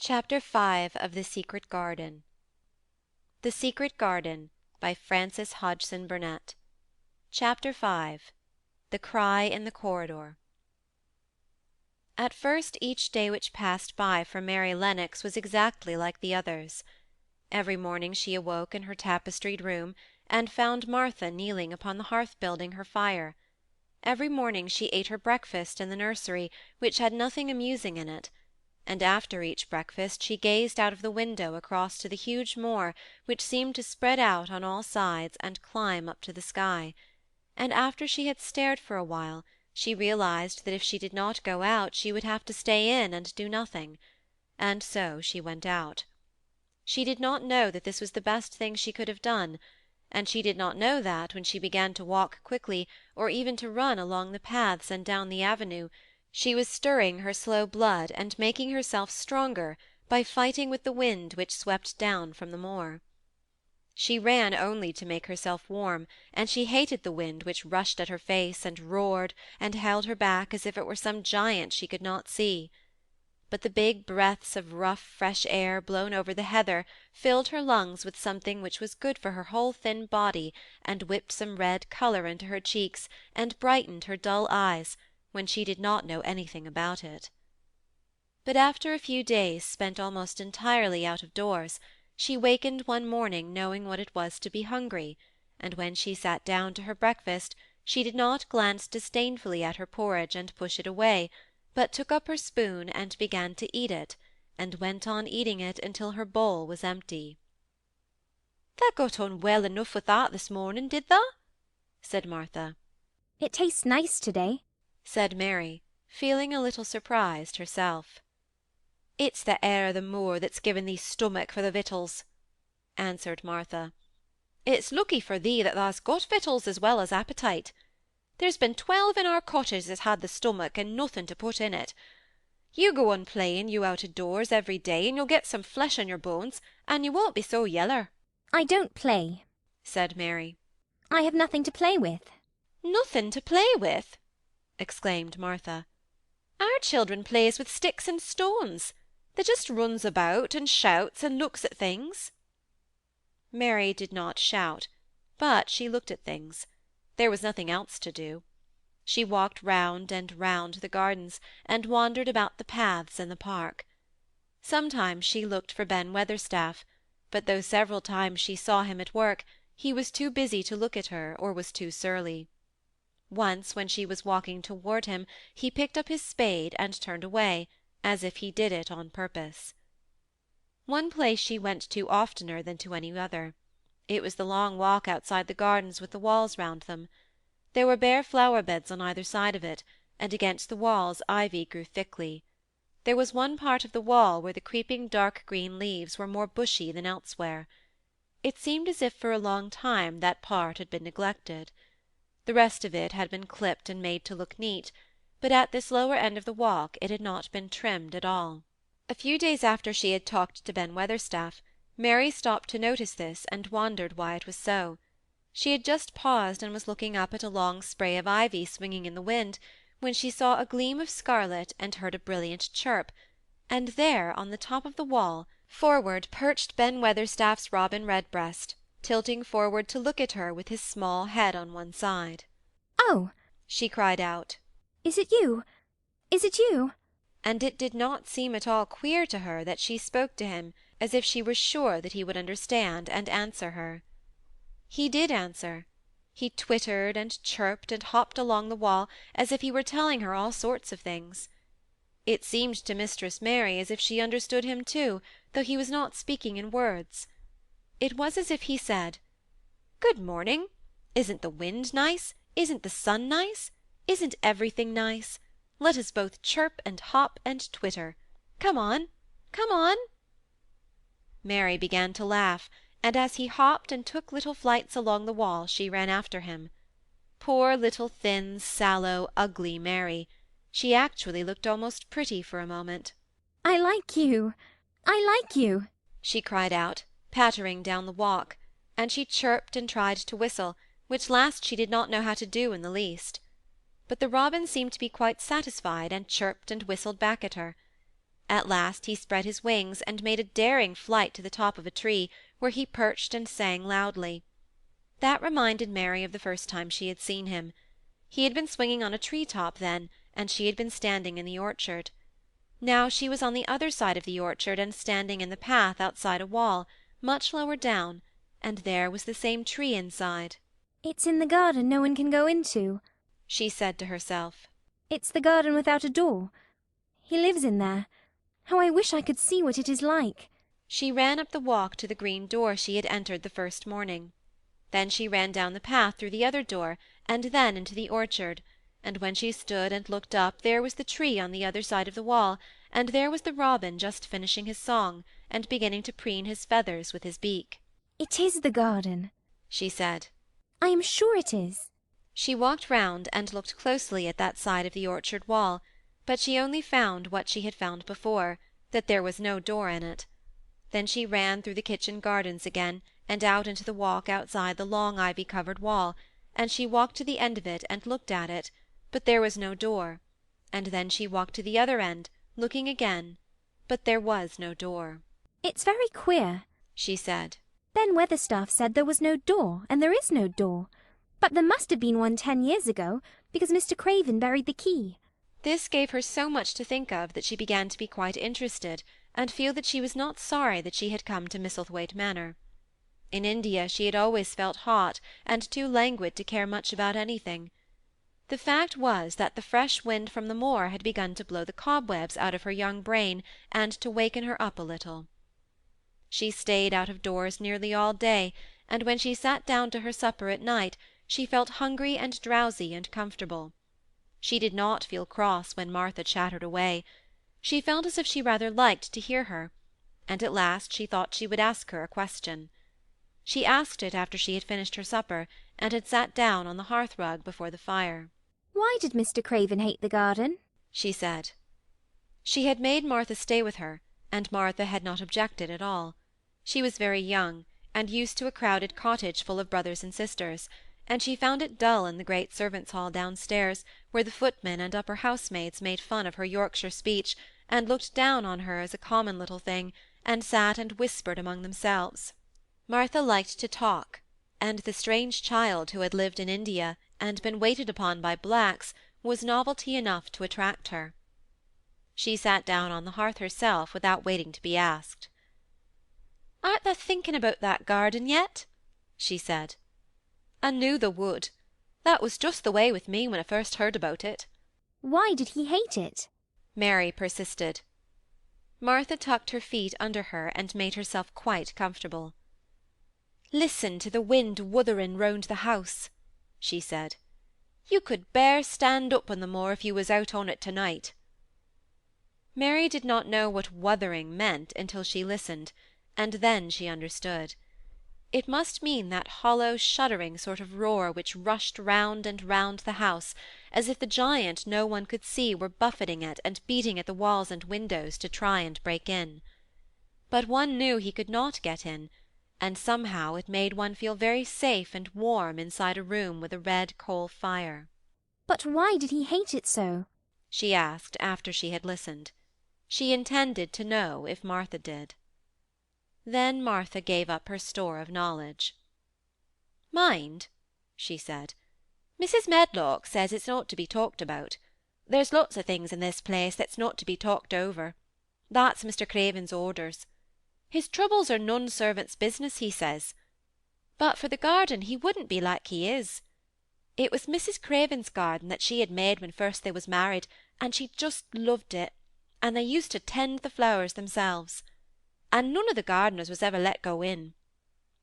Chapter 5 of The Secret Garden. The Secret Garden, by Frances Hodgson Burnett. Chapter 5. The Cry in the Corridor. At first each day which passed by for Mary Lennox was exactly like the others. Every morning she awoke in her tapestried room, and found Martha kneeling upon the hearth building her fire. Every morning she ate her breakfast in the nursery, which had nothing amusing in it, and after each breakfast she gazed out of the window across to the huge moor which seemed to spread out on all sides and climb up to the sky, and after she had stared for a while she realized that if she did not go out she would have to stay in and do nothing, and so she went out. She did not know that this was the best thing she could have done, and she did not know that, when she began to walk quickly, or even to run along the paths and down the avenue, she was stirring her slow blood and making herself stronger by fighting with the wind which swept down from the moor. She ran only to make herself warm, and she hated the wind which rushed at her face and roared and held her back as if it were some giant she could not see. But the big breaths of rough fresh air blown over the heather filled her lungs with something which was good for her whole thin body, and whipped some red colour into her cheeks and brightened her dull eyes, when she did not know anything about it. But after a few days spent almost entirely out of doors, she wakened one morning knowing what it was to be hungry, and when she sat down to her breakfast she did not glance disdainfully at her porridge and push it away, but took up her spoon and began to eat it, and went on eating it until her bowl was empty. "Tha got on well enough with that this morning, did tha?" said Martha. "It tastes nice to-day," said Mary, feeling a little surprised herself. "It's the air o' the moor that's given thee stomach for the victuals," answered Martha. "It's lucky for thee that thou's got victuals as well as appetite. There's been 12 in our cottage as had the stomach and nothing to put in it. You go on playing you out of doors every day, and you'll get some flesh on your bones, and you won't be so yeller." "I don't play," said Mary. "I have nothing to play with." "Nothing to play with!" exclaimed Martha. "Our children plays with sticks and stones. They just runs about and shouts and looks at things." Mary did not shout, but she looked at things. There was nothing else to do. She walked round and round the gardens, and wandered about the paths in the park. Sometimes she looked for Ben Weatherstaff, but though several times she saw him at work, he was too busy to look at her, or was too surly. Once, when she was walking toward him, he picked up his spade and turned away, as if he did it on purpose. One place she went to oftener than to any other. It was the long walk outside the gardens with the walls round them. There were bare flower-beds on either side of it, and against the walls ivy grew thickly. There was one part of the wall where the creeping dark green leaves were more bushy than elsewhere. It seemed as if for a long time that part had been neglected. The rest of it had been clipped and made to look neat, but at this lower end of the walk it had not been trimmed at all. A few days after she had talked to Ben Weatherstaff, Mary stopped to notice this, and wondered why it was so. She had just paused and was looking up at a long spray of ivy swinging in the wind, when she saw a gleam of scarlet and heard a brilliant chirp, and there, on the top of the wall, forward perched Ben Weatherstaff's robin redbreast, tilting forward to look at her with his small head on one side. "Oh!" she cried out. "Is it you? Is it you?" And it did not seem at all queer to her that she spoke to him as if she were sure that he would understand and answer her. He did answer. He twittered and chirped and hopped along the wall as if he were telling her all sorts of things. It seemed to Mistress Mary as if she understood him too, though he was not speaking in words. It was as if he said, "Good morning. Isn't the wind nice? Isn't the sun nice? Isn't everything nice? Let us both chirp and hop and twitter. Come on, come on." Mary began to laugh, and as he hopped and took little flights along the wall she ran after him. Poor little thin, sallow, ugly Mary! She actually looked almost pretty for a moment. "I like you! I like you!" she cried out, pattering down the walk, and she chirped and tried to whistle, which last she did not know how to do in the least. But the robin seemed to be quite satisfied, and chirped and whistled back at her. At last he spread his wings and made a daring flight to the top of a tree, where he perched and sang loudly. That reminded Mary of the first time she had seen him. He had been swinging on a tree-top then, and she had been standing in the orchard. Now she was on the other side of the orchard and standing in the path outside a wall, much lower down, and there was the same tree inside. It's in the garden no one can go into, she said to herself. It's the garden without a door. He lives in there. How I wish I could see what it is like. She ran up the walk to the green door she had entered the first morning. Then she ran down the path through the other door, and then into the orchard, and when she stood and looked up there was the tree on the other side of the wall, and there was the robin just finishing his song, and beginning to preen his feathers with his beak. It is the garden, she said. I am sure it is. She walked round and looked closely at that side of the orchard wall, but she only found what she had found before, that there was no door in it. Then she ran through the kitchen gardens again, and out into the walk outside the long ivy-covered wall, and she walked to the end of it and looked at it, but there was no door, and then she walked to the other end, looking again, but there was no door. It's very queer, she said. Ben Weatherstaff said there was no door, and there is no door. But there must have been one 10 years ago, because Mr. Craven buried the key. This gave her so much to think of that she began to be quite interested, and feel that she was not sorry that she had come to Misslethwaite Manor. In India she had always felt hot and too languid to care much about anything. The fact was that the fresh wind from the moor had begun to blow the cobwebs out of her young brain and to waken her up a little. She stayed out of doors nearly all day, and when she sat down to her supper at night she felt hungry and drowsy and comfortable. She did not feel cross when Martha chattered away. She felt as if she rather liked to hear her, and at last she thought she would ask her a question. She asked it after she had finished her supper, and had sat down on the hearth-rug before the fire. Why did Mr. Craven hate the garden? she said. She had made Martha stay with her, and Martha had not objected at all. She was very young, and used to a crowded cottage full of brothers and sisters, and she found it dull in the great servants' hall downstairs, where the footmen and upper housemaids made fun of her Yorkshire speech, and looked down on her as a common little thing, and sat and whispered among themselves. Martha liked to talk, and the strange child who had lived in India and been waited upon by blacks was novelty enough to attract her. She sat down on the hearth herself without waiting to be asked. "Art thou thinking about that garden yet?" she said. "I knew thou would. That was just the way with me when I first heard about it." Why did he hate it? Mary persisted. Martha tucked her feet under her and made herself quite comfortable. "Listen to the wind wuthering round the house," she said. "You could bear stand up on the moor if you was out on it to-night." Mary did not know what wuthering meant until she listened, and then she understood. It must mean that hollow, shuddering sort of roar which rushed round and round the house, as if the giant no one could see were buffeting it and beating at the walls and windows to try and break in. But one knew he could not get in, and somehow it made one feel very safe and warm inside a room with a red coal fire. But why did he hate it so? she asked after she had listened. She intended to know if Martha did. Then Martha gave up her store of knowledge. "Mind," she said, "Mrs. Medlock says it's not to be talked about. There's lots of things in this place that's not to be talked over. That's Mr. Craven's orders. His troubles are none servant's business, he says. But for the garden he wouldn't be like he is. It was Mrs. Craven's garden that she had made when first they was married, and she just loved it, and they used to tend the flowers themselves. And none of the gardeners was ever let go in.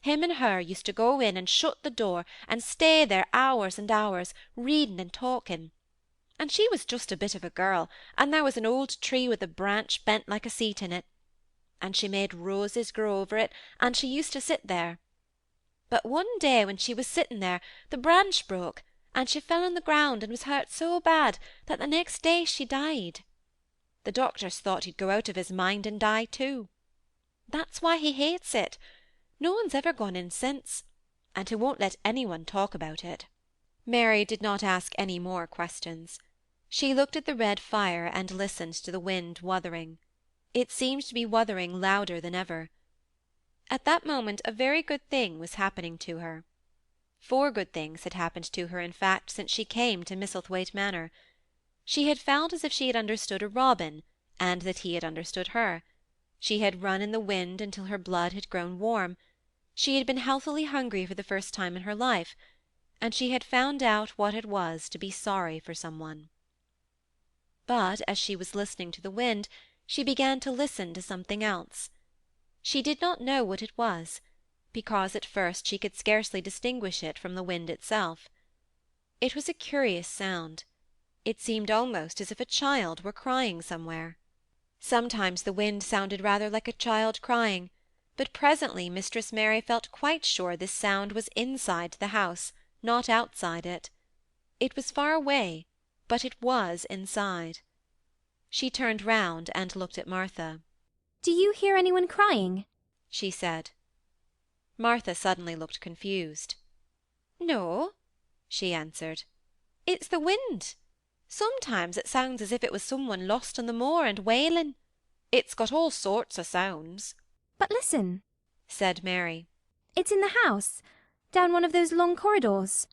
Him and her used to go in and shut the door and stay there hours and hours, reading and talking. And she was just a bit of a girl, and there was an old tree with a branch bent like a seat in it. And she made roses grow over it, and she used to sit there. But one day when she was sitting there, the branch broke, and she fell on the ground and was hurt so bad that the next day she died. The doctors thought he'd go out of his mind and die too. That's why he hates it. No one's ever gone in since, and he won't let anyone talk about it." Mary did not ask any more questions. She looked at the red fire and listened to the wind wuthering. It seemed to be wuthering louder than ever. At that moment a very good thing was happening to her. 4 good things had happened to her, in fact, since she came to Misslethwaite Manor. She had felt as if she had understood a robin, and that he had understood her. She had run in the wind until her blood had grown warm. She had been healthily hungry for the first time in her life, and she had found out what it was to be sorry for someone. But as she was listening to the wind, she began to listen to something else. She did not know what it was, because at first she could scarcely distinguish it from the wind itself. It was a curious sound. It seemed almost as if a child were crying somewhere. Sometimes the wind sounded rather like a child crying, but presently Mistress Mary felt quite sure this sound was inside the house, not outside it. It was far away, but it was inside. She turned round and looked at Martha. "Do you hear anyone crying?" she said. Martha suddenly looked confused. "No," she answered. "It's the wind. Sometimes it sounds as if it was someone lost on the moor and wailing. It's got all sorts of sounds." "But listen," said Mary. "it's in the house, down one of those long corridors."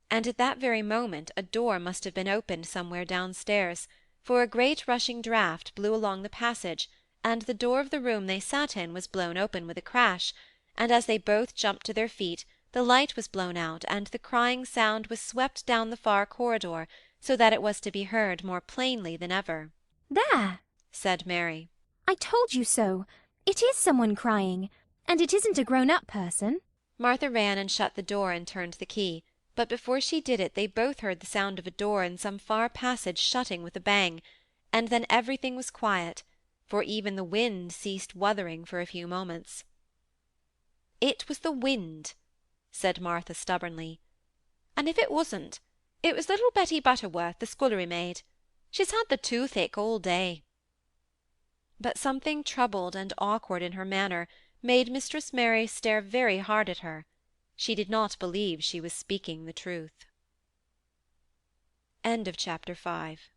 And at that very moment a door must have been opened somewhere downstairs, for a great rushing draught blew along the passage, and the door of the room they sat in was blown open with a crash, and as they both jumped to their feet the light was blown out, and the crying sound was swept down the far corridor, so that it was to be heard more plainly than ever. "There!" said Mary. "I told you so. It is someone crying, and it isn't a grown-up person." Martha ran and shut the door and turned the key, but before she did it they both heard the sound of a door in some far passage shutting with a bang, and then everything was quiet, for even the wind ceased wuthering for a few moments. "It was the wind," said Martha stubbornly. "And if it wasn't, it was little Betty Butterworth, the scullery maid. She's had the toothache all day." But something troubled and awkward in her manner made Mistress Mary stare very hard at her. She did not believe she was speaking the truth. End of chapter 5.